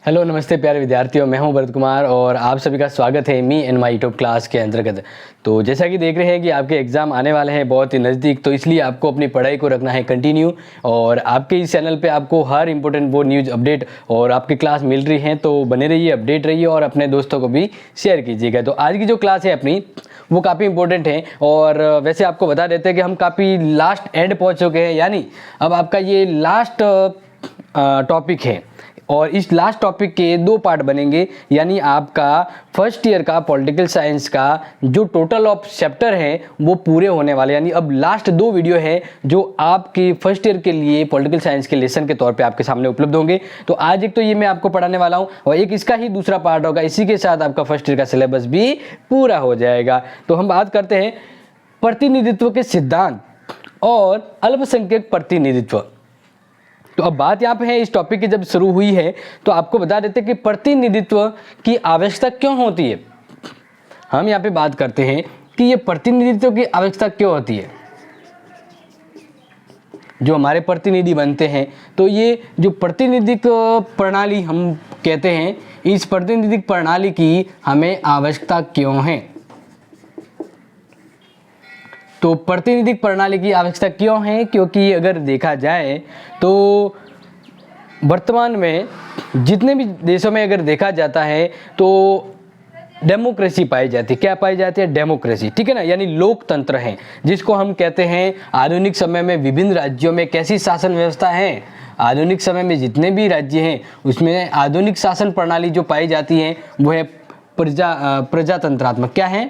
Hello नमस्ते प्यारे विद्यार्थियों, मैं हूं भरत कुमार और आप सभी का स्वागत है me and my YouTube class के अंतर्गत। तो जैसा कि देख रहे हैं कि आपके एग्ज़ाम आने वाले हैं बहुत ही नज़दीक, तो इसलिए आपको अपनी पढ़ाई को रखना है कंटिन्यू। और आपके इस चैनल पे आपको हर इंपॉर्टेंट वो न्यूज़ अपडेट और आपकी क्लास मिल रही हैं, तो बने रहिए, अपडेट रहिए और अपने दोस्तों को भी शेयर कीजिएगा। तो आज की जो क्लास है अपनी वो काफ़ी इंपॉर्टेंट है और वैसे आपको बता देते हैं कि हम काफ़ी लास्ट एंड पहुँच चुके हैं, यानी अब आपका ये लास्ट टॉपिक है और इस लास्ट टॉपिक के दो पार्ट बनेंगे। यानी आपका फर्स्ट ईयर का पॉलिटिकल साइंस का जो टोटल ऑफ चैप्टर है वो पूरे होने वाले, यानी अब लास्ट दो वीडियो है जो आपकी फर्स्ट ईयर के लिए पॉलिटिकल साइंस के लेसन के तौर पे आपके सामने उपलब्ध होंगे। तो आज एक तो ये मैं आपको पढ़ाने वाला हूँ और एक इसका ही दूसरा पार्ट होगा। इसी के साथ आपका फर्स्ट ईयर का सिलेबस भी पूरा हो जाएगा। तो हम बात करते हैं प्रतिनिधित्व के सिद्धांत और अल्पसंख्यक प्रतिनिधित्व। तो अब बात यहाँ पे है, इस टॉपिक की जब शुरू हुई है तो आपको बता देते कि प्रतिनिधित्व की आवश्यकता क्यों होती है। हम यहाँ पे बात करते हैं कि ये प्रतिनिधित्व की आवश्यकता क्यों होती है। जो हमारे प्रतिनिधि बनते हैं, तो ये जो प्रातिनिधिक प्रणाली हम कहते हैं, इस प्रातिनिधिक प्रणाली की हमें आवश्यकता क्यों है। तो प्रातिनिधिक प्रणाली की आवश्यकता क्यों है, क्योंकि अगर देखा जाए तो वर्तमान में जितने भी देशों में अगर देखा जाता है तो डेमोक्रेसी पाई जाती है। क्या पाई जाती है? डेमोक्रेसी, ठीक है ना, यानी लोकतंत्र है, जिसको हम कहते हैं आधुनिक समय में विभिन्न राज्यों में कैसी शासन व्यवस्था है। आधुनिक समय में जितने भी राज्य हैं उसमें आधुनिक शासन प्रणाली जो पाई जाती है वो है प्रजातंत्रात्मक। क्या है?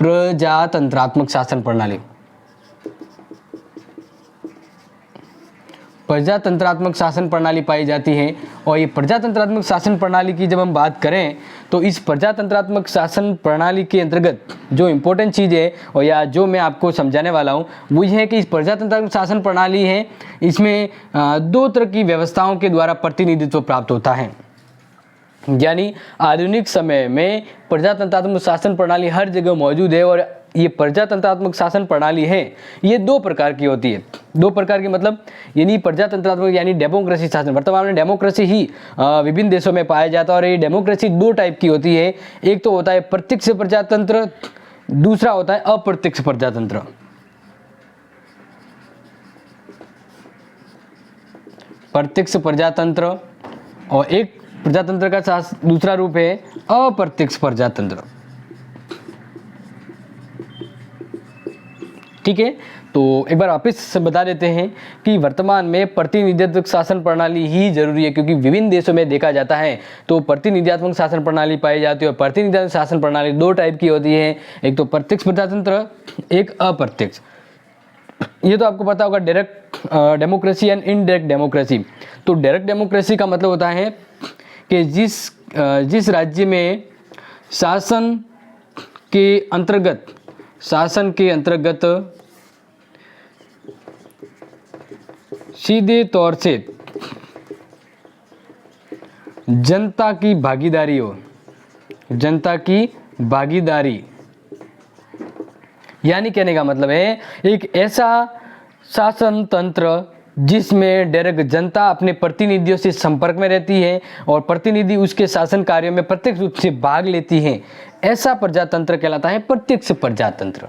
प्रजातंत्रात्मक शासन प्रणाली। प्रजातंत्रात्मक शासन प्रणाली पाई जाती है। और ये प्रजातंत्रात्मक शासन प्रणाली की जब हम बात करें तो इस प्रजातंत्रात्मक शासन प्रणाली के अंतर्गत जो इम्पोर्टेंट चीज़ है और या जो मैं आपको समझाने वाला हूँ वो ये है कि इस प्रजातंत्रात्मक शासन प्रणाली है, इसमें दो तरह की व्यवस्थाओं के द्वारा प्रतिनिधित्व प्राप्त होता है। यानी आधुनिक समय में प्रजातंत्रात्मक शासन प्रणाली हर जगह मौजूद है और ये प्रजातंत्रात्मक शासन प्रणाली है, ये दो प्रकार की होती है। दो प्रकार की मतलब यानी प्रजातंत्रात्मक यानी डेमोक्रेसी शासन, वर्तमान में डेमोक्रेसी ही विभिन्न देशों में पाया जाता है। और ये डेमोक्रेसी दो टाइप की होती है, एक तो होता है प्रत्यक्ष प्रजातंत्र, दूसरा होता है अप्रत्यक्ष प्रजातंत्र। प्रत्यक्ष प्रजातंत्र और एक प्रजातंत्र का दूसरा रूप है अप्रत्यक्ष प्रजातंत्र, ठीक है। तो एक बार वापस से बता देते हैं कि वर्तमान में प्रतिनिधित्व शासन प्रणाली ही जरूरी है, क्योंकि विभिन्न देशों में देखा जाता है तो प्रतिनिधित्व शासन प्रणाली पाई जाती है। और प्रतिनिधित्व शासन प्रणाली दो टाइप की होती है, एक तो प्रत्यक्ष प्रजातंत्र, एक अप्रत्यक्ष। ये तो आपको पता होगा, direct democracy and indirect democracy. तो डायरेक्ट डेमोक्रेसी का मतलब होता है कि जिस राज्य में शासन के अंतर्गत सीधे तौर से जनता की भागीदारी हो, जनता की भागीदारी, यानी कहने का मतलब है एक ऐसा शासन तंत्र जिसमें डायरेक्ट जनता अपने प्रतिनिधियों से संपर्क में रहती है और प्रतिनिधि उसके शासन कार्यों में प्रत्यक्ष रूप से भाग लेती हैं, ऐसा प्रजातंत्र कहलाता है प्रत्यक्ष प्रजातंत्र,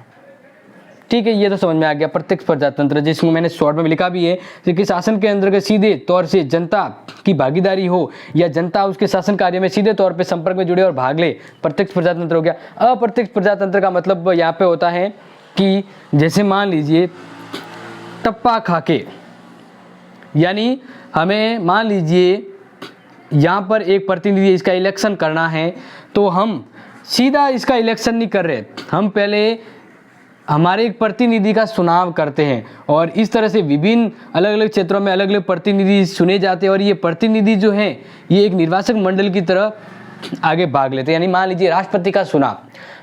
ठीक है। ये तो समझ में आ गया प्रत्यक्ष प्रजातंत्र, जिसको मैंने शॉर्ट में लिखा भी है कि शासन के अंतर्गत सीधे तौर से जनता की भागीदारी हो या जनता उसके शासन कार्य में सीधे तौर पे संपर्क में जुड़े और भाग ले, प्रत्यक्ष प्रजातंत्र हो गया। अप्रत्यक्ष प्रजातंत्र का मतलब यहाँ पे होता है कि जैसे मान लीजिए टप्पा खाके, यानी हमें मान लीजिए यहाँ पर एक प्रतिनिधि इसका इलेक्शन करना है तो हम सीधा इसका इलेक्शन नहीं कर रहे, हम पहले हमारे एक प्रतिनिधि का चुनाव करते हैं और इस तरह से विभिन्न अलग अलग क्षेत्रों में अलग अलग प्रतिनिधि चुने जाते हैं और ये प्रतिनिधि जो हैं ये एक निर्वाचक मंडल की तरह आगे भाग लेते हैं। यानी मान लीजिए राष्ट्रपति का चुनाव,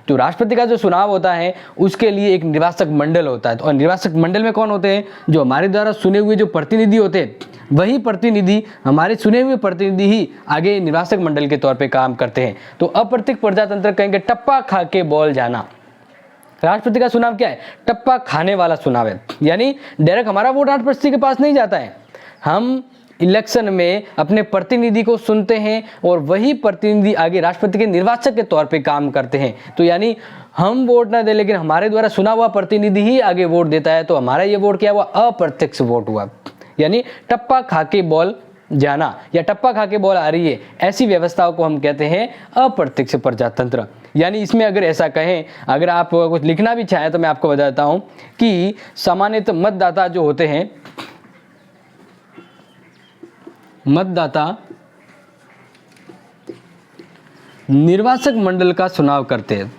तो राष्ट्रपति का जो चुनाव होता है उसके लिए एक निर्वाचक मंडल होता है। और निर्वाचक मंडल में कौन होते हैं? जो हमारे द्वारा चुने हुए जो प्रतिनिधि होते हैं, वही प्रतिनिधि, हमारे चुने हुए प्रतिनिधि ही आगे निर्वाचक मंडल के तौर पे काम करते हैं। तो अप्रत्यक्ष प्रजातंत्र कहेंगे टप्पा खा के बोल जाना। राष्ट्रपति का चुनाव क्या है? टप्पा खाने वाला चुनाव है, यानी डायरेक्ट हमारा वोट राष्ट्रपति के पास नहीं जाता है, हम इलेक्शन में अपने प्रतिनिधि को सुनते हैं और वही प्रतिनिधि आगे राष्ट्रपति के निर्वाचक के तौर पे काम करते हैं। तो यानी हम वोट ना दे लेकिन हमारे द्वारा सुना हुआ प्रतिनिधि ही आगे वोट देता है, तो हमारा ये वोट क्या हुआ, अप्रत्यक्ष वोट हुआ। यानी टप्पा खा के बॉल जाना या टप्पा खा के बॉल आ रही है, ऐसी व्यवस्थाओं को हम कहते हैं अप्रत्यक्ष प्रजातंत्र। यानी इसमें अगर ऐसा कहें, अगर आप कुछ लिखना भी चाहें तो मैं आपको बताता हूं कि सामान्यतः मतदाता जो होते हैं, मतदाता निर्वाचक मंडल का चुनाव करते हैं,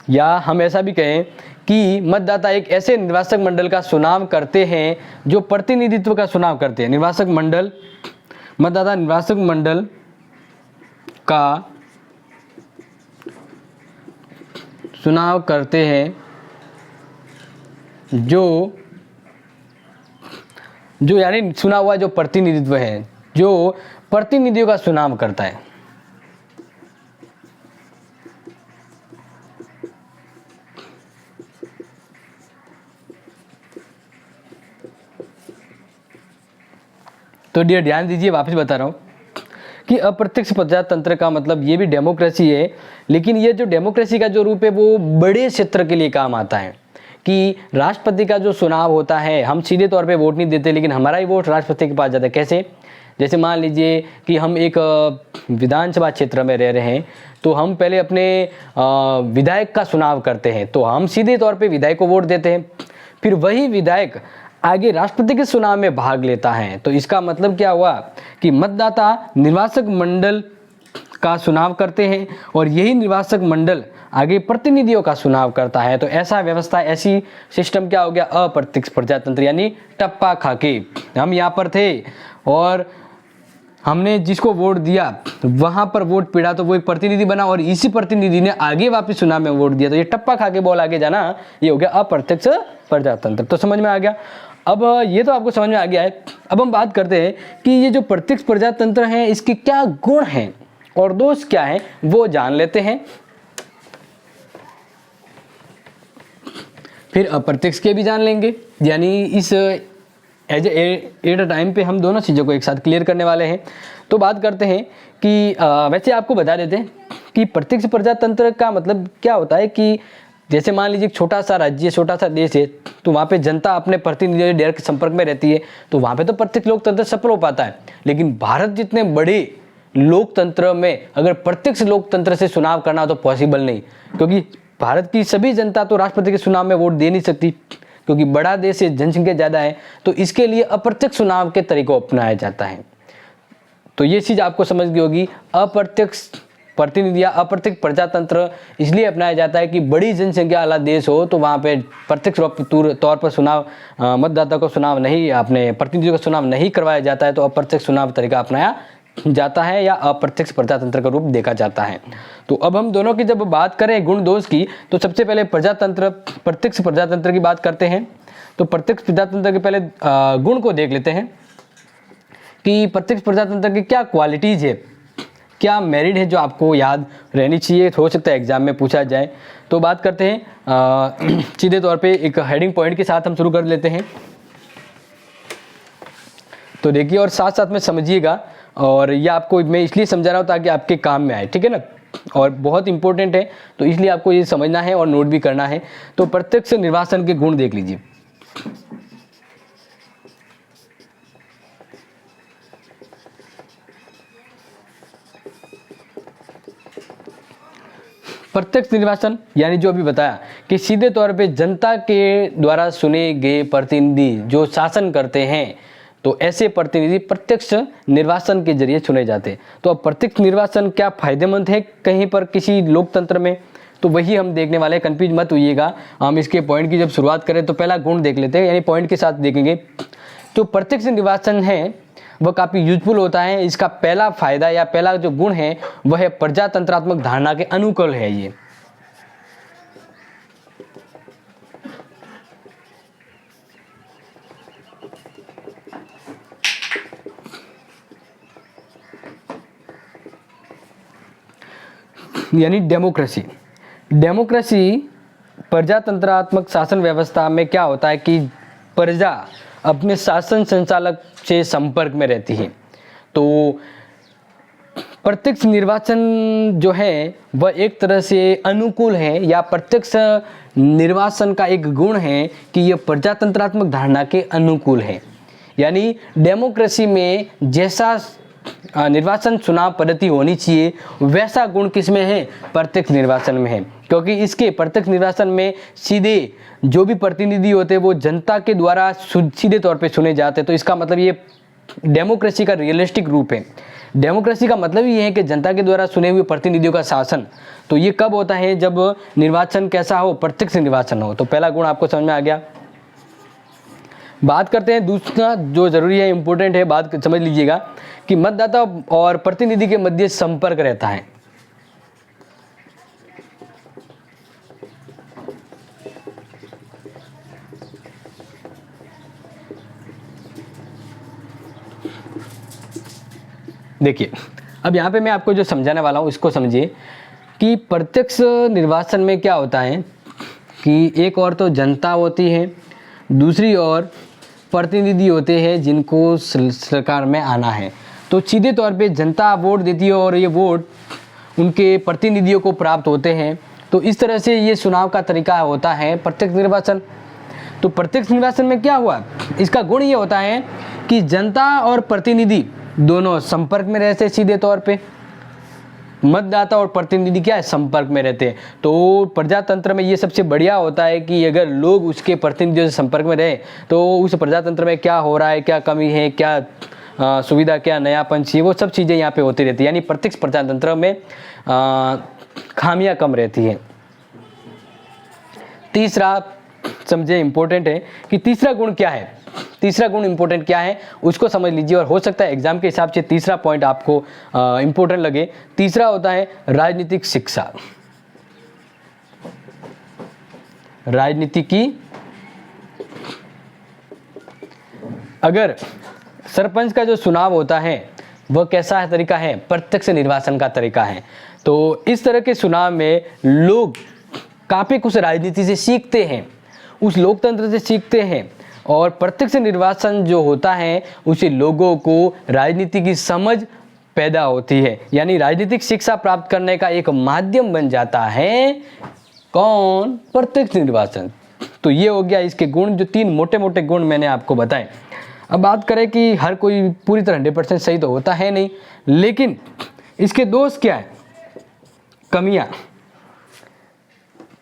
या हम ऐसा भी कहें कि मतदाता एक ऐसे निर्वाचक मंडल का चुनाव करते हैं जो प्रतिनिधित्व का चुनाव करते हैं। निर्वाचक मंडल, मतदाता निर्वाचक मंडल का चुनाव करते हैं जो यानी चुना हुआ जो प्रतिनिधित्व है, जो प्रतिनिधियों का चुनाव करता है। तो डियर ध्यान दीजिए, वापस बता रहा हूँ कि अप्रत्यक्ष प्रजातंत्र का मतलब ये भी डेमोक्रेसी है, लेकिन ये जो डेमोक्रेसी का जो रूप है वो बड़े क्षेत्र के लिए काम आता है। कि राष्ट्रपति का जो चुनाव होता है, हम सीधे तौर पे वोट नहीं देते लेकिन हमारा ही वोट राष्ट्रपति के पास जाता है। कैसे? जैसे मान लीजिए कि हम एक विधानसभा क्षेत्र में रह रहे हैं, तो हम पहले अपने विधायक का चुनाव करते हैं, तो हम सीधे तौर पे विधायक को वोट देते हैं, फिर वही विधायक आगे राष्ट्रपति के चुनाव में भाग लेता है। तो इसका मतलब क्या हुआ कि मतदाता निर्वाचक मंडल का चुनाव करते हैं और यही निर्वाचक मंडल आगे प्रतिनिधियों का चुनाव करता है। तो ऐसा व्यवस्था, ऐसी सिस्टम क्या हो गया, अप्रत्यक्ष प्रजातंत्र, यानी टप्पा खाके। हम यहाँ पर थे और हमने जिसको वोट दिया वहां पर वोट पीड़ा तो वो एक प्रतिनिधि बना और इसी प्रतिनिधि ने आगे वापस चुनाव में वोट दिया, तो ये टप्पा खा के बॉल आगे जाना, ये हो गया अप्रत्यक्ष प्रजातंत्र। तो समझ में आ गया। अब ये तो आपको समझ में आ गया है। अब हम बात करते हैं कि ये जो प्रत्यक्ष प्रजातंत्र है इसके क्या गुण हैं और दोष क्या है, वो जान लेते हैं। फिर अप्रत्यक्ष के भी जान लेंगे, यानी इस एट अ टाइम पे हम दोनों चीज़ों को एक साथ क्लियर करने वाले हैं। तो बात करते हैं कि वैसे आपको बता देते हैं कि प्रत्यक्ष प्रजातंत्र का मतलब क्या होता है कि जैसे मान लीजिए एक छोटा सा राज्य, छोटा सा देश है, तो वहाँ पे जनता अपने प्रतिनिधियों से डायरेक्ट संपर्क में रहती है, तो वहाँ पे तो प्रत्यक्ष लोकतंत्र सफल हो पाता है। लेकिन भारत जितने बड़े लोकतंत्र में अगर प्रत्यक्ष लोकतंत्र से चुनाव करना तो पॉसिबल नहीं, क्योंकि भारत की सभी जनता तो राष्ट्रपति के चुनाव में वोट दे नहीं सकती, क्योंकि बड़ा देश है, जनसंख्या ज़्यादा है, तो इसके लिए अप्रत्यक्ष चुनाव के तरीकों अपनाया जाता है। तो ये चीज़ आपको समझ गई होगी। अप्रत्यक्ष प्रतिनिधि या अप्रत्यक्ष प्रजातंत्र इसलिए अपनाया जाता है कि बड़ी जनसंख्या वाला देश हो तो वहाँ पे प्रत्यक्ष तौर पर चुनाव, मतदाता को चुनाव नहीं, अपने प्रतिनिधियों का चुनाव नहीं करवाया जाता है, तो अप्रत्यक्ष चुनाव तरीका अपनाया जाता है या अप्रत्यक्ष प्रजातंत्र का रूप देखा जाता है। तो अब हम दोनों की जब बात करें गुण दोष की, तो सबसे पहले प्रत्यक्ष प्रजातंत्र की बात करते हैं। तो प्रत्यक्ष प्रजातंत्र के पहले गुण को देख लेते हैं कि प्रत्यक्ष प्रजातंत्र की क्या क्वालिटीज़ है, क्या मेरिट है जो आपको याद रहनी चाहिए, हो सकता है एग्जाम में पूछा जाए। तो बात करते हैं सीधे तौर पे एक हेडिंग पॉइंट के साथ हम शुरू कर लेते हैं। तो देखिए और साथ साथ में समझिएगा, और ये आपको मैं इसलिए समझा रहा हूँ ताकि आपके काम में आए, ठीक है ना, और बहुत इंपॉर्टेंट है, तो इसलिए आपको ये समझना है और नोट भी करना है। तो प्रत्यक्ष निर्वाचन के गुण देख लीजिए। प्रत्यक्ष निर्वाचन यानी जो अभी बताया कि सीधे तौर पे जनता के द्वारा चुने गए प्रतिनिधि जो शासन करते हैं, तो ऐसे प्रतिनिधि प्रत्यक्ष निर्वाचन के जरिए चुने जाते हैं। तो अब प्रत्यक्ष निर्वाचन क्या फायदेमंद है कहीं पर किसी लोकतंत्र में, तो वही हम देखने वाले हैं, कंफ्यूज मत होइएगा। हम इसके पॉइंट की जब शुरुआत करें तो पहला गुण देख लेते हैं, यानी पॉइंट के साथ देखेंगे। तो प्रत्यक्ष निर्वाचन है वह काफ़ी यूजफुल होता है। इसका पहला फायदा या पहला जो गुण है वह है प्रजातंत्रात्मक धारणा के अनुकूल है। ये यानी डेमोक्रेसी प्रजातंत्रात्मक शासन व्यवस्था में क्या होता है कि प्रजा अपने शासन संचालक से संपर्क में रहती है। तो प्रत्यक्ष निर्वाचन जो है वह एक तरह से अनुकूल है, या प्रत्यक्ष निर्वाचन का एक गुण है कि यह प्रजातंत्रात्मक धारणा के अनुकूल है। यानी डेमोक्रेसी में जैसा निर्वाचन चुनाव पद्धति होनी चाहिए वैसा गुण किसमें है, प्रत्यक्ष निर्वाचन में है। क्योंकि इसके प्रत्यक्ष निर्वाचन में सीधे जो भी प्रतिनिधि होते हैं वो जनता के द्वारा सीधे तौर पे चुने जाते हैं। तो इसका मतलब ये डेमोक्रेसी का रियलिस्टिक रूप है। डेमोक्रेसी का मतलब ये है कि जनता के द्वारा चुने हुए प्रतिनिधियों का शासन। तो ये कब होता है, जब निर्वाचन कैसा हो, प्रत्यक्ष निर्वाचन हो। तो पहला गुण आपको समझ में आ गया। बात करते हैं दूसरा जो जरूरी है, इंपॉर्टेंट है, बात समझ लीजिएगा कि मतदाता और प्रतिनिधि के मध्य संपर्क रहता है। देखिए, अब यहाँ पे मैं आपको जो समझाने वाला हूँ इसको समझिए कि प्रत्यक्ष निर्वाचन में क्या होता है कि एक और तो जनता होती है, दूसरी ओर प्रतिनिधि होते हैं जिनको सरकार में आना है। तो सीधे तौर पे जनता वोट देती है और ये वोट उनके प्रतिनिधियों को प्राप्त होते हैं। तो इस तरह से ये चुनाव का तरीका होता है प्रत्यक्ष निर्वाचन। तो प्रत्यक्ष निर्वाचन में क्या हुआ, इसका गुण ये होता है कि जनता और प्रतिनिधि दोनों संपर्क में रहते हैं सीधे तौर पे। मतदाता और प्रतिनिधि क्या है, संपर्क में रहते हैं। तो प्रजातंत्र में ये सबसे बढ़िया होता है कि अगर लोग उसके प्रतिनिधियों से संपर्क में रहे तो उस प्रजातंत्र में क्या हो रहा है, क्या कमी है, क्या सुविधा, क्या नयापन चाहिए, वो सब चीज़ें यहाँ पे होती रहती है। यानी प्रत्यक्ष प्रजातंत्र में खामियां कम रहती हैं। तीसरा समझे, इंपॉर्टेंट है कि तीसरा गुण क्या है, तीसरा गुण इंपॉर्टेंट क्या है उसको समझ लीजिए। और हो सकता है एग्जाम के हिसाब से तीसरा पॉइंट आपको इंपॉर्टेंट लगे। तीसरा होता है राजनीतिक शिक्षा। राजनीति की, अगर सरपंच का जो चुनाव होता है वह कैसा है तरीका है, प्रत्यक्ष निर्वाचन का तरीका है। तो इस तरह के चुनाव में लोग काफी कुछ राजनीति से सीखते हैं, उस लोकतंत्र से सीखते हैं। और प्रत्यक्ष निर्वाचन जो होता है उसे लोगों को राजनीति की समझ पैदा होती है, यानी राजनीतिक शिक्षा प्राप्त करने का एक माध्यम बन जाता है कौन, प्रत्यक्ष निर्वाचन। तो ये हो गया इसके गुण, जो तीन मोटे मोटे गुण मैंने आपको बताए। अब बात करें कि हर कोई पूरी तरह 100% सही तो होता है नहीं, लेकिन इसके दोष क्या है, कमियां,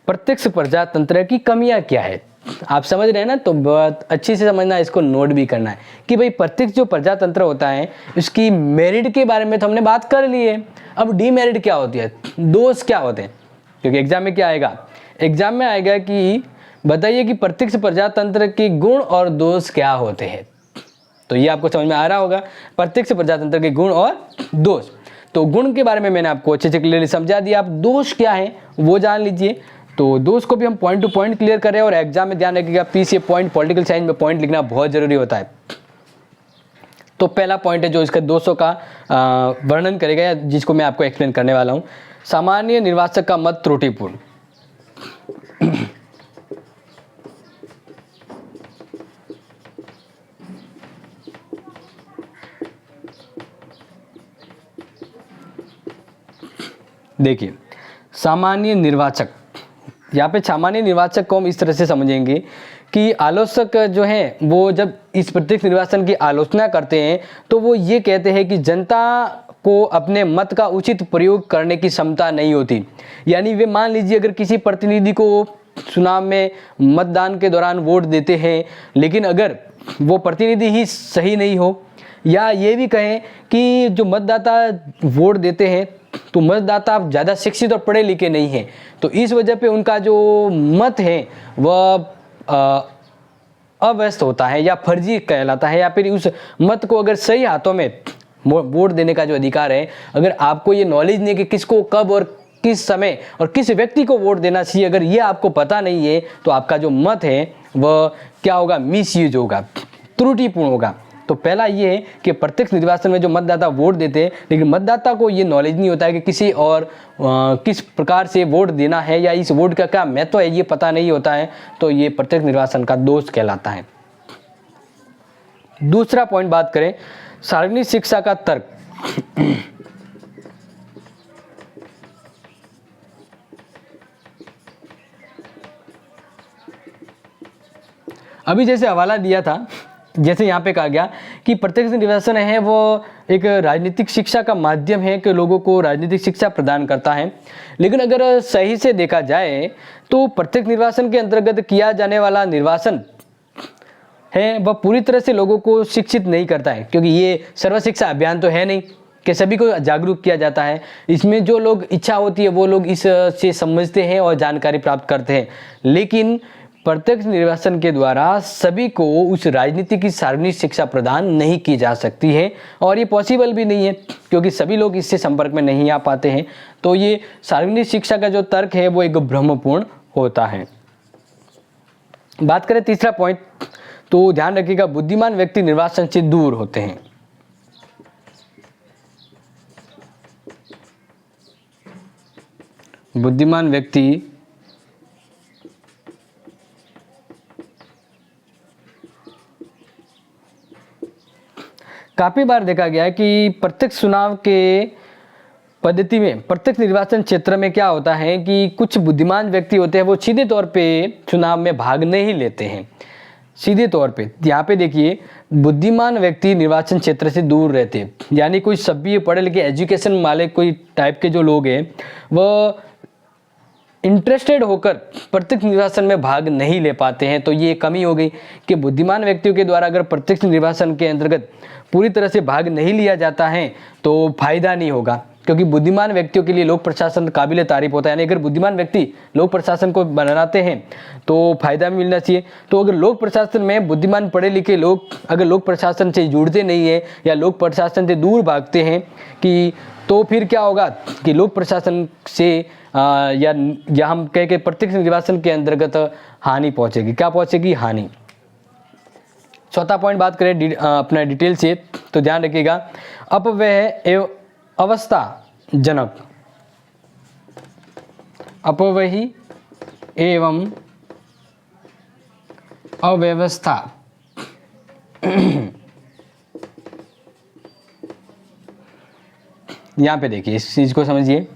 प्रत्यक्ष प्रजातंत्र की कमियां क्या है, आप समझ रहे हैं ना। तो बहुत अच्छी से समझना, इसको नोट भी करना है कि भाई प्रत्यक्ष जो प्रजातंत्र होता है उसकी मेरिट के बारे में तो हमने बात कर ली है। अब डीमेरिट क्या होती है, दोष क्या होते हैं, क्योंकि एग्जाम में क्या आएगा, एग्जाम में आएगा कि बताइए कि प्रत्यक्ष प्रजातंत्र के गुण और दोष क्या होते हैं। तो ये आपको समझ में आ रहा होगा, प्रत्यक्ष प्रजातंत्र के गुण और दोष। तो गुण के बारे में मैंने आपको अच्छे से क्लियरली समझा दिया। आप दोष क्या है वो जान लीजिए। तो दोष को भी हम पॉइंट टू पॉइंट क्लियर करें, और एग्जाम में ध्यान रखिएगा पीसीए पॉइंट, पॉलिटिकल साइंस में पॉइंट लिखना बहुत जरूरी होता है। तो पहला पॉइंट है जो इसके दोषों का वर्णन करेगा, या जिसको मैं आपको एक्सप्लेन करने वाला हूं। सामान्य निर्वाचक का मत त्रुटिपूर्ण। देखिए, सामान्य निर्वाचक, यहाँ पे सामान्य निर्वाचक को हम इस तरह से समझेंगे कि आलोचक जो हैं वो जब इस प्रत्यक्ष निर्वाचन की आलोचना करते हैं तो वो ये कहते हैं कि जनता को अपने मत का उचित प्रयोग करने की क्षमता नहीं होती। यानी वे मान लीजिए अगर किसी प्रतिनिधि को चुनाव में मतदान के दौरान वोट देते हैं, लेकिन अगर वो प्रतिनिधि ही सही नहीं हो, या ये भी कहें कि जो मतदाता वोट देते हैं तो मतदाता ज़्यादा शिक्षित और पढ़े लिखे नहीं हैं, तो इस वजह पे उनका जो मत है वह अव्यस्त होता है या फर्जी कहलाता है, या फिर उस मत को अगर सही हाथों में वोट देने का जो अधिकार है, अगर आपको ये नॉलेज नहीं कि किसको कब और किस समय और किस व्यक्ति को वोट देना चाहिए, अगर ये आपको पता नहीं है तो आपका जो मत है वह क्या होगा, मिसयूज होगा, त्रुटिपूर्ण होगा। तो पहला ये है कि प्रत्यक्ष निर्वाचन में जो मतदाता वोट देते हैं, लेकिन मतदाता को ये नॉलेज नहीं होता है कि किसी और किस प्रकार से वोट देना है या इस वोट का क्या महत्व है, ये पता नहीं होता है, तो ये प्रत्यक्ष निर्वाचन का दोष कहलाता है। दूसरा पॉइंट बात करें सार्वजनिक शिक्षा का तर्क। अभी जैसे हवाला दिया था, जैसे यहाँ पे कहा गया कि प्रत्यक्ष निर्वाचन है वो एक राजनीतिक शिक्षा का माध्यम है कि लोगों को राजनीतिक शिक्षा प्रदान करता है। लेकिन अगर सही से देखा जाए तो प्रत्यक्ष निर्वाचन के अंतर्गत किया जाने वाला निर्वाचन है वह पूरी तरह से लोगों को शिक्षित नहीं करता है, क्योंकि ये सर्व शिक्षा अभियान तो है नहीं कि सभी को जागरूक किया जाता है। इसमें जो लोग इच्छा होती है वो लोग इससे समझते हैं और जानकारी प्राप्त करते हैं। लेकिन प्रत्यक्ष निर्वाचन के द्वारा सभी को उस राजनीति की सार्वजनिक शिक्षा प्रदान नहीं की जा सकती है, और ये पॉसिबल भी नहीं है क्योंकि सभी लोग इससे संपर्क में नहीं आ पाते हैं। तो ये सार्वजनिक शिक्षा का जो तर्क है वो एक भ्रमपूर्ण होता है। बात करें तीसरा पॉइंट, तो ध्यान रखिएगा बुद्धिमान व्यक्ति निर्वाचन से दूर होते हैं। बुद्धिमान व्यक्ति काफी बार देखा गया है कि प्रत्यक्ष चुनाव के पद्धति में प्रत्यक्ष निर्वाचन क्षेत्र में क्या होता है कि कुछ बुद्धिमान व्यक्ति होते हैं वो सीधे तौर पे चुनाव में भाग नहीं लेते हैं। सीधे तौर पे यहाँ पे देखिए बुद्धिमान व्यक्ति निर्वाचन क्षेत्र से दूर रहते हैं, यानी कोई सभ्य पढ़े लिखे एजुकेशन वाले कोई टाइप के जो लोग हैं वह इंटरेस्टेड होकर प्रत्यक्ष निर्वाचन में भाग नहीं ले पाते हैं। तो ये कमी हो गई कि बुद्धिमान व्यक्तियों के द्वारा अगर प्रत्यक्ष निर्वाचन के अंतर्गत पूरी तरह से भाग नहीं लिया जाता है तो फायदा नहीं होगा, क्योंकि बुद्धिमान व्यक्तियों के लिए लोक प्रशासन काबिल तारीफ होता है। यानी अगर बुद्धिमान व्यक्ति लोक प्रशासन को बनाते हैं तो फायदा भी मिलना चाहिए। तो अगर लोक प्रशासन में बुद्धिमान पढ़े लिखे लोग अगर लोक प्रशासन से जुड़ते नहीं है या लोक प्रशासन से दूर भागते हैं कि तो फिर क्या होगा कि लोक प्रशासन से या हम कह के प्रत्यक्ष निर्वाचन के अंतर्गत हानि पहुंचेगी। क्या पहुंचेगी? हानि। चौथा पॉइंट बात करें अपना डिटेल से, तो ध्यान रखिएगा अपव्यय एवं अवस्थाजनक, अपव्ययी एवं अव्यवस्था यहाँ पे देखिए इस चीज को समझिए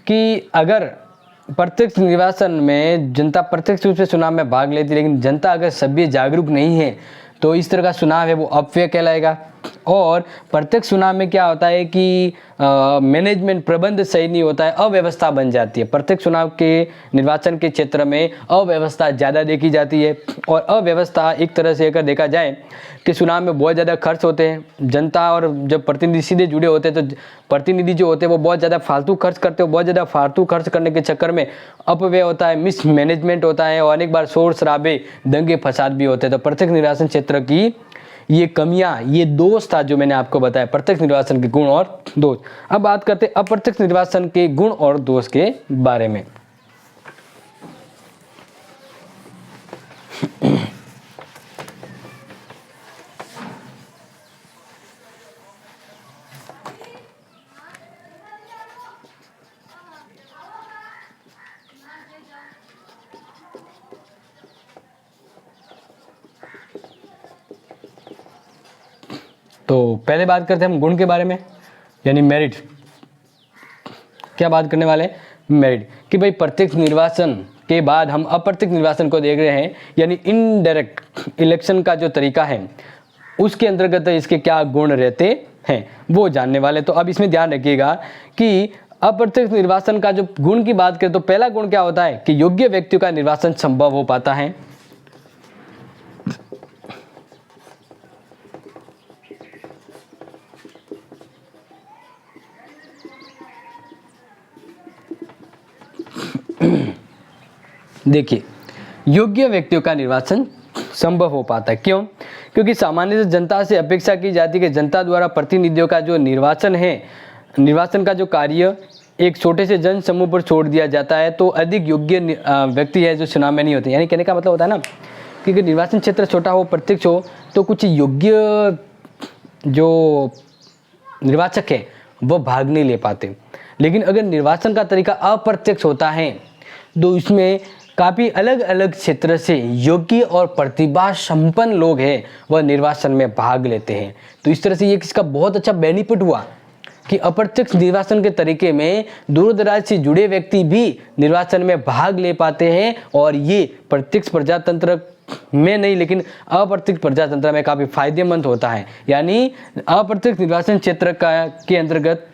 कि अगर प्रत्यक्ष निर्वाचन में जनता प्रत्यक्ष रूप से चुनाव में भाग लेती है, लेकिन जनता अगर सभ्य जागरूक नहीं है तो इस तरह का चुनाव है वो अपव्यय कहलाएगा। और प्रत्यक्ष चुनाव में क्या होता है कि मैनेजमेंट प्रबंध सही नहीं होता है, अव्यवस्था बन जाती है। प्रत्यक्ष चुनाव के निर्वाचन के क्षेत्र में अव्यवस्था ज़्यादा देखी जाती है, और अव्यवस्था एक तरह से अगर देखा जाए कि चुनाव में बहुत ज़्यादा खर्च होते हैं। जनता और जब प्रतिनिधि सीधे जुड़े होते हैं तो प्रतिनिधि जो होते हैं वो बहुत ज़्यादा फालतू खर्च करते हैं। बहुत ज़्यादा फालतू खर्च करने के चक्कर में अपव्यय होता है, मिसमैनेजमेंट होता है, और अनेक बार शोर शराबे दंगे फसाद भी होते हैं। तो प्रत्यक्ष निर्वाचन क्षेत्र की ये कमियां, ये दोष था जो मैंने आपको बताया, प्रत्यक्ष निर्वाचन के गुण और दोष। अब बात करते हैं अप्रत्यक्ष निर्वाचन के गुण और दोष के बारे में। तो पहले बात करते हैं हम गुण के बारे में, यानी मेरिट। क्या बात करने वाले हैं? मेरिट, कि भाई प्रत्यक्ष निर्वाचन के बाद हम अप्रत्यक्ष निर्वाचन को देख रहे हैं, यानी इनडायरेक्ट इलेक्शन का जो तरीका है उसके अंतर्गत इसके क्या गुण रहते हैं वो जानने वाले। तो अब इसमें ध्यान रखिएगा कि अप्रत्यक्ष निर्वाचन का जो गुण की बात करें तो पहला गुण क्या होता है कि योग्य व्यक्तियों का निर्वाचन संभव हो पाता है। देखिए योग्य व्यक्तियों का निर्वाचन संभव हो पाता है। क्यों? क्योंकि सामान्य जनता से अपेक्षा की जाती है कि जनता द्वारा प्रतिनिधियों का जो निर्वाचन है, निर्वाचन का जो कार्य एक छोटे से जन समूह पर छोड़ दिया जाता है, तो अधिक योग्य व्यक्ति है जो चुनाव में नहीं होते। यानी कहने का मतलब होता है ना कि निर्वाचन क्षेत्र छोटा हो, प्रत्यक्ष हो, तो कुछ योग्य जो निर्वाचक है वो भाग नहीं ले पाते। लेकिन अगर निर्वाचन का तरीका अप्रत्यक्ष होता है तो इसमें काफ़ी अलग अलग क्षेत्र से योग्य और प्रतिभा संपन्न लोग हैं वह निर्वाचन में भाग लेते हैं। तो इस तरह से ये किसका बहुत अच्छा बेनिफिट हुआ कि अप्रत्यक्ष निर्वाचन के तरीके में दूर दराज से जुड़े व्यक्ति भी निर्वाचन में भाग ले पाते हैं और ये प्रत्यक्ष प्रजातंत्र में नहीं लेकिन अप्रत्यक्ष प्रजातंत्र में काफ़ी फायदेमंद होता है। यानी अप्रत्यक्ष निर्वाचन क्षेत्र के अंतर्गत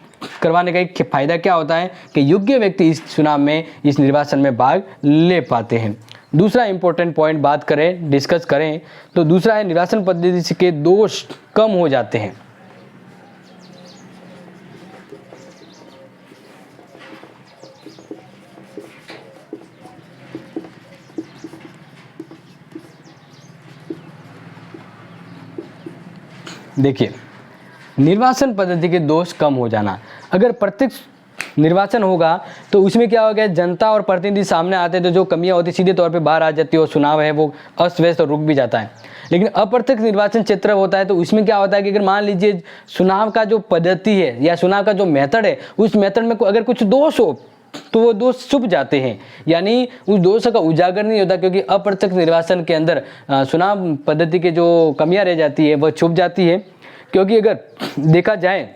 करवाने का एक फायदा क्या होता है कि योग्य व्यक्ति इस चुनाव में इस निर्वाचन में भाग ले पाते हैं। दूसरा इंपॉर्टेंट पॉइंट बात करें डिस्कस करें तो दूसरा है निर्वाचन पद्धति के दोष कम हो जाते हैं। देखिए निर्वाचन पद्धति के दोष कम हो जाना, अगर प्रत्यक्ष निर्वाचन होगा तो उसमें क्या हो गया जनता और प्रतिनिधि सामने आते हैं तो जो कमियां होती सीधे तौर पे बाहर आ जाती है और चुनाव है वो अस्त व्यस्त और रुक भी जाता है। लेकिन अप्रत्यक्ष निर्वाचन क्षेत्र होता है तो उसमें क्या होता है कि अगर मान लीजिए चुनाव का जो पद्धति है या चुनाव का जो मेथड है उस मेथड में अगर कुछ दोष हो तो वो दोष छुप जाते हैं, यानी उस दोष का उजागर नहीं होता क्योंकि अप्रत्यक्ष निर्वाचन के अंदर चुनाव पद्धति के जो कमियां रह जाती है वह छुप जाती है। क्योंकि अगर देखा जाए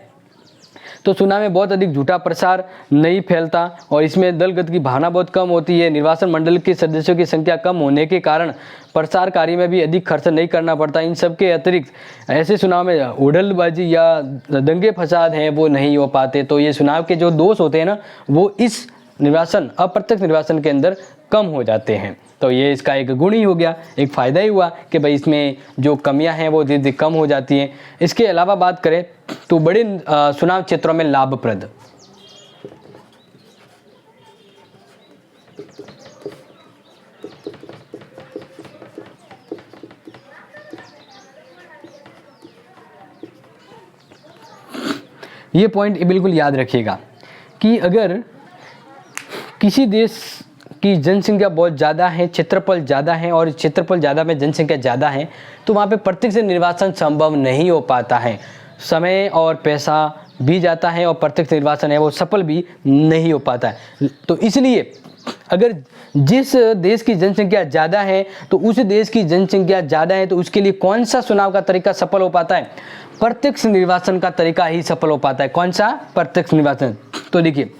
तो चुनाव में बहुत अधिक झूठा प्रचार नहीं फैलता और इसमें दलगत की भावना बहुत कम होती है। निर्वाचन मंडल के सदस्यों की संख्या कम होने के कारण प्रचार कार्य में भी अधिक खर्च नहीं करना पड़ता। इन सब के अतिरिक्त ऐसे चुनाव में उड़लबाजी या दंगे फसाद हैं वो नहीं हो पाते। तो ये चुनाव के जो दोष होते हैं ना वो इस निर्वाचन अप्रत्यक्ष निर्वाचन के अंदर कम हो जाते हैं। तो ये इसका एक गुण ही हो गया, एक फ़ायदा ही हुआ कि भाई इसमें जो कमियां हैं वो धीरे धीरे कम हो जाती हैं। इसके अलावा बात करें तो बड़े चुनाव क्षेत्रों में लाभप्रद, ये पॉइंट बिल्कुल याद रखिएगा कि अगर किसी देश की जनसंख्या बहुत ज़्यादा है, क्षेत्रफल ज़्यादा है और क्षेत्रफल ज़्यादा में जनसंख्या ज़्यादा है तो वहाँ पे प्रत्यक्ष निर्वाचन संभव नहीं हो पाता है, समय और पैसा भी जाता है और प्रत्यक्ष निर्वाचन है वो सफल भी नहीं हो पाता है। तो इसलिए अगर जिस देश की जनसंख्या ज़्यादा है तो उस देश की जनसंख्या ज़्यादा है तो उसके लिए कौन सा चुनाव का तरीका सफल हो पाता है, प्रत्यक्ष निर्वाचन का तरीका ही सफल हो पाता है। कौन सा, प्रत्यक्ष निर्वाचन। तो देखिए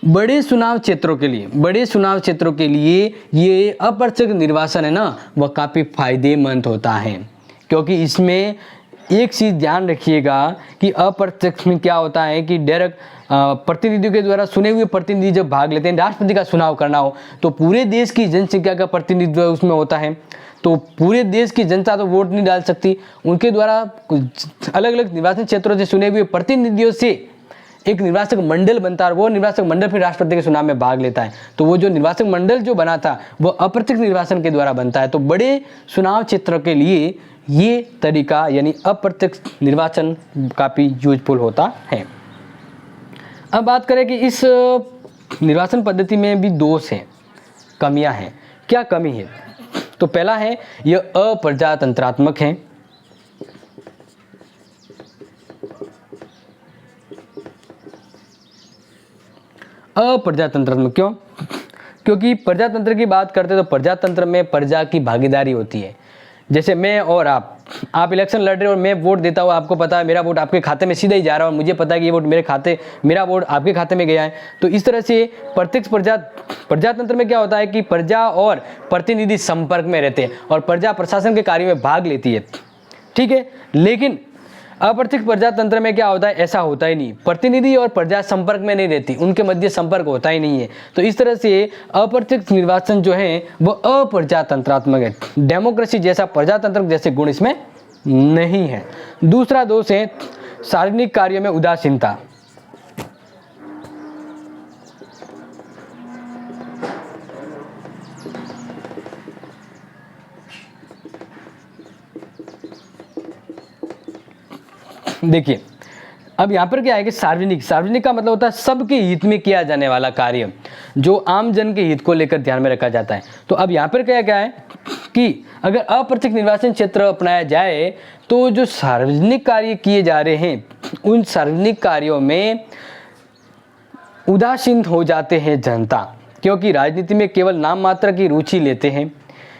बड़े चुनाव क्षेत्रों के लिए ये अप्रत्यक्ष निर्वाचन है ना वह काफ़ी फायदेमंद होता है क्योंकि इसमें एक चीज़ ध्यान रखिएगा कि अप्रत्यक्ष में क्या होता है कि डायरेक्ट प्रतिनिधियों के द्वारा चुने हुए प्रतिनिधि जब भाग लेते हैं, राष्ट्रपति का चुनाव करना हो तो पूरे देश की जनसंख्या का प्रतिनिधित्व उसमें होता है। तो पूरे देश की जनता तो वोट नहीं डाल सकती, उनके द्वारा अलग अलग निर्वाचन क्षेत्रों से चुने हुए प्रतिनिधियों से एक निर्वाचक मंडल बनता है और वो निर्वाचक मंडल फिर राष्ट्रपति के चुनाव में भाग लेता है। तो वो जो निर्वाचक मंडल जो बना था वो अप्रत्यक्ष निर्वाचन के द्वारा बनता है। तो बड़े चुनाव क्षेत्र के लिए ये तरीका यानी अप्रत्यक्ष निर्वाचन काफ़ी यूजफुल होता है। अब बात करें कि इस निर्वाचन पद्धति में भी दोष हैं, कमियां हैं। क्या कमी है? तो पहला है यह अप्रजातंत्रात्मक है। अप्रजातंत्रात्मक क्यों? क्योंकि प्रजातंत्र की बात करते तो प्रजातंत्र में प्रजा की भागीदारी होती है। जैसे मैं और आप इलेक्शन लड़ रहे हो और मैं वोट देता हूँ, आपको पता है मेरा वोट आपके खाते में सीधा ही जा रहा है और मुझे पता है कि ये वोट मेरा वोट आपके खाते में गया है। तो इस तरह से प्रत्यक्ष प्रजातंत्र में क्या होता है कि प्रजा और प्रतिनिधि संपर्क में रहते हैं और प्रजा प्रशासन के कार्य में भाग लेती है, ठीक है। लेकिन अप्रत्यक्ष प्रजातंत्र में क्या होता है, ऐसा होता ही नहीं, प्रतिनिधि और प्रजा संपर्क में नहीं रहती, उनके मध्य संपर्क होता ही नहीं है। तो इस तरह से अप्रत्यक्ष निर्वाचन जो है वो अप्रजातंत्रात्मक है। डेमोक्रेसी जैसा प्रजातंत्र जैसे गुण इसमें नहीं है। दूसरा दोष है सार्वजनिक कार्यों में उदासीनता। देखिए अब यहाँ पर क्या है कि सार्वजनिक का मतलब होता है सबके हित में किया जाने वाला कार्य, जो आम जन के हित को लेकर ध्यान में रखा जाता है। तो अब यहाँ पर क्या है कि अगर अप्रत्यक्ष निर्वाचन क्षेत्र अपनाया जाए तो जो सार्वजनिक कार्य किए जा रहे हैं उन सार्वजनिक कार्यों में उदासीन हो जाते हैं जनता। क्योंकि राजनीति में केवल नाम मात्र की रुचि लेते हैं।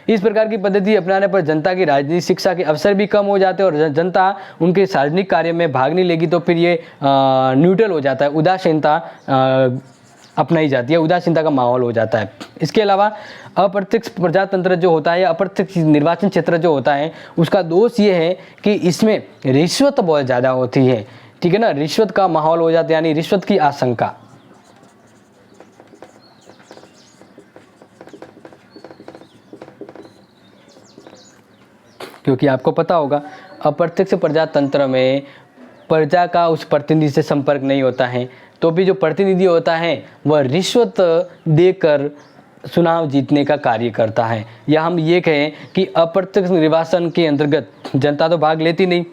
इस प्रकार की पद्धति अपनाने पर जनता की राजनीतिक शिक्षा के अवसर भी कम हो जाते हैं और जनता उनके सार्वजनिक कार्य में भाग नहीं लेगी तो फिर ये न्यूट्रल हो जाता है, उदासीनता अपनाई जाती है, उदासीनता का माहौल हो जाता है। इसके अलावा अप्रत्यक्ष प्रजातंत्र जो होता है या अप्रत्यक्ष निर्वाचन क्षेत्र जो होता है उसका दोष ये है कि इसमें रिश्वत बहुत ज़्यादा होती है, ठीक है ना, रिश्वत का माहौल हो जाता है, यानी रिश्वत की आशंका। क्योंकि आपको पता होगा अप्रत्यक्ष प्रजातंत्र में प्रजा का उस प्रतिनिधि से संपर्क नहीं होता है, तो भी जो प्रतिनिधि होता है वह रिश्वत देकर चुनाव जीतने का कार्य करता है। या हम ये कहें कि अप्रत्यक्ष निर्वाचन के अंतर्गत जनता तो भाग लेती नहीं,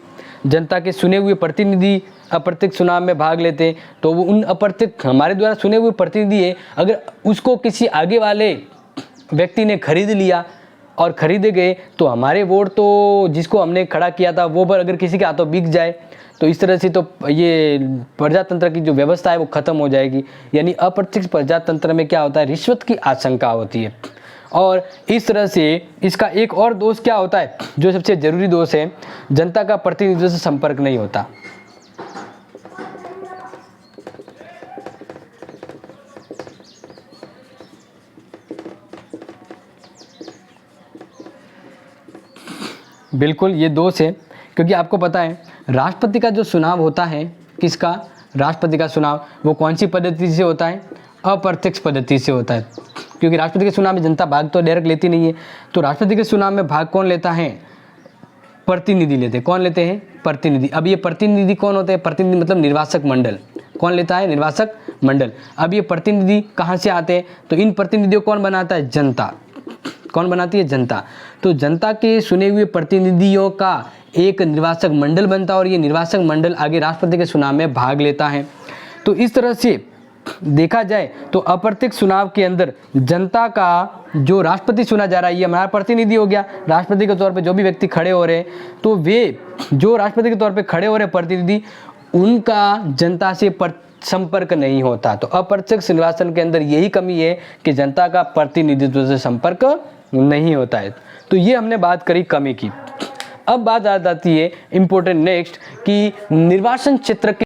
जनता के चुने हुए प्रतिनिधि अप्रत्यक्ष चुनाव में भाग लेते, तो वो उन अप्रत्यक्ष हमारे द्वारा चुने हुए प्रतिनिधि है, अगर उसको किसी आगे वाले व्यक्ति ने खरीद लिया और खरीदे गए तो हमारे वोट तो जिसको हमने खड़ा किया था वो पर अगर किसी के हाथों बिक जाए तो इस तरह से तो ये प्रजातंत्र की जो व्यवस्था है वो खत्म हो जाएगी। यानी अप्रत्यक्ष प्रजातंत्र में क्या होता है, रिश्वत की आशंका होती है। और इस तरह से इसका एक और दोष क्या होता है, जो सबसे जरूरी दोष है, जनता का प्रतिनिधित्व से संपर्क नहीं होता। बिल्कुल ये दोष है, क्योंकि आपको पता है राष्ट्रपति का जो चुनाव होता है, किसका, राष्ट्रपति का चुनाव, वो कौन सी पद्धति से होता है, अप्रत्यक्ष पद्धति से होता है। क्योंकि राष्ट्रपति के चुनाव में जनता भाग तो डायरेक्ट लेती नहीं है, तो राष्ट्रपति के चुनाव में भाग कौन लेता है, प्रतिनिधि लेते हैं। कौन लेते हैं, प्रतिनिधि। अब ये प्रतिनिधि कौन होते हैं, प्रतिनिधि मतलब निर्वाचक मंडल। कौन लेता है, निर्वाचक मंडल। अब ये प्रतिनिधि कहाँ से आते हैं, तो इन प्रतिनिधियों कौन बनाता है, जनता। कौन बनाती है, जनता। तो जनता के चुने हुए प्रतिनिधियों का एक निर्वाचक मंडल बनता है और ये निर्वाचक मंडल आगे राष्ट्रपति के चुनाव में भाग लेता है। तो इस तरह से देखा जाए तो अप्रत्यक्ष चुनाव के अंदर जनता का जो राष्ट्रपति चुना जा रहा है ये हमारा प्रतिनिधि हो गया। राष्ट्रपति के तौर पे जो भी व्यक्ति खड़े हो रहे हैं, तो वे जो राष्ट्रपति के तौर पे खड़े हो रहे प्रतिनिधि, उनका जनता से संपर्क नहीं होता। तो अप्रत्यक्ष निर्वाचन के अंदर यही कमी है कि जनता का प्रतिनिधित्व से संपर्क नहीं होता है। तो ये हमने बात करी कमी की। अब बात आ जाती है इम्पोर्टेंट नेक्स्ट कि निर्वाचन क्षेत्र के